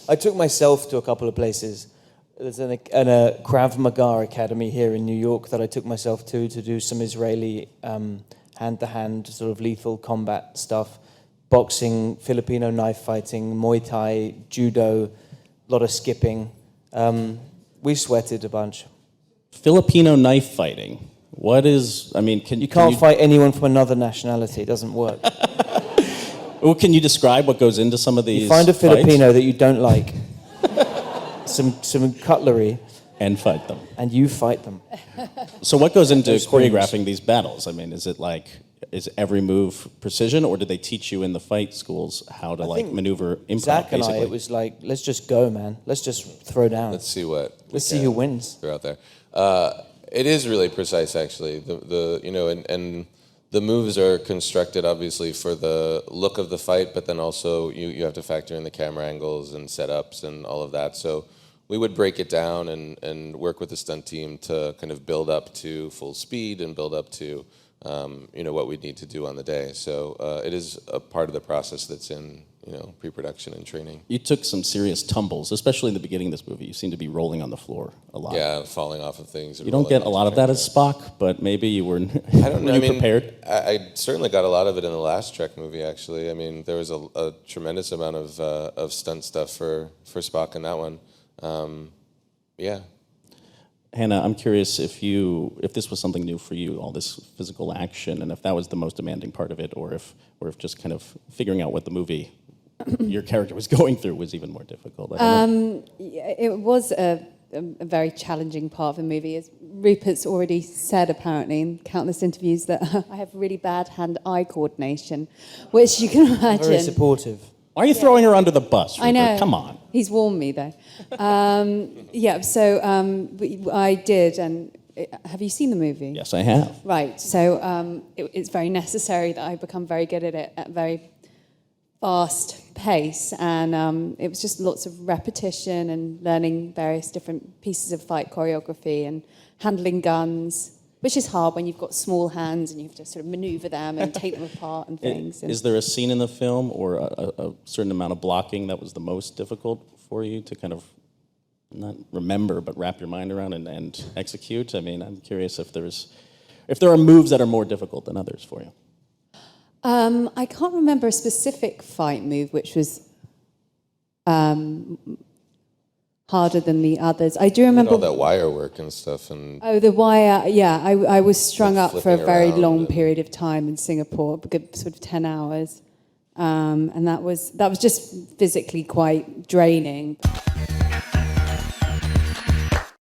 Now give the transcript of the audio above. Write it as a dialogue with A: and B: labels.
A: I took myself to a couple of places. There's a Krav Maga academy here in New York that I took myself to do some Israeli hand-to-hand sort of lethal combat stuff. Boxing, Filipino knife fighting, Muay Thai, judo, a lot of skipping. We sweated a bunch.
B: Filipino knife fighting. What is,
A: You can't fight anyone from another nationality. It doesn't work.
B: Well, can you describe what goes into some of these
A: You find a
B: fights?
A: Filipino that you don't like. some cutlery.
B: And fight them.
A: And you fight them.
B: So what goes into choreographing these battles? Is every move precision, or did they teach you in the fight schools how to maneuver improv?
A: Zach and
B: basically?
A: I, it was like, let's just go, man. Let's just throw down.
C: Let's see
A: who wins.
C: They're out there. It is really precise, actually. And the moves are constructed obviously for the look of the fight, but then also you have to factor in the camera angles and setups and all of that. So we would break it down and work with the stunt team to kind of build up to full speed and build up to what we need to do on the day. So it is a part of the process that's in pre-production and training.
B: You took some serious tumbles, especially in the beginning of this movie. You seem to be rolling on the floor a lot.
C: Yeah, falling off of things.
B: You don't get a lot of that as Spock, but maybe you were.
C: I don't know.
B: Were you prepared?
C: I certainly got a lot of it in the last Trek movie. Actually, there was a tremendous amount of stunt stuff for Spock in that one. Yeah.
B: Hannah, I'm curious if this was something new for you, all this physical action, and if that was the most demanding part of it, or if just kind of figuring out what the movie your character was going through was even more difficult.
D: It was a very challenging part of the movie. As Rupert's already said, apparently, in countless interviews, that I have really bad hand-eye coordination, which you can imagine.
A: Very supportive.
B: Why are you throwing her under the bus, Rupert?
D: I know.
B: Come on.
D: He's warned me, though. I did, and have you seen the movie?
B: Yes, I have.
D: Right, so it's very necessary that I become very good at it at a very fast pace, and it was just lots of repetition and learning various different pieces of fight choreography and handling guns, which is hard when you've got small hands and you have to sort of maneuver them and take them apart and things.
B: Is there a scene in the film or a certain amount of blocking that was the most difficult for you to kind of not remember but wrap your mind around and execute? I'm curious if there are moves that are more difficult than others for you.
D: I can't remember a specific fight move which was harder than the others. I do remember
C: all that wire work and stuff.
D: The wire, yeah. I was strung up for a very long period of time in Singapore, a good sort of 10 hours. And that was just physically quite draining.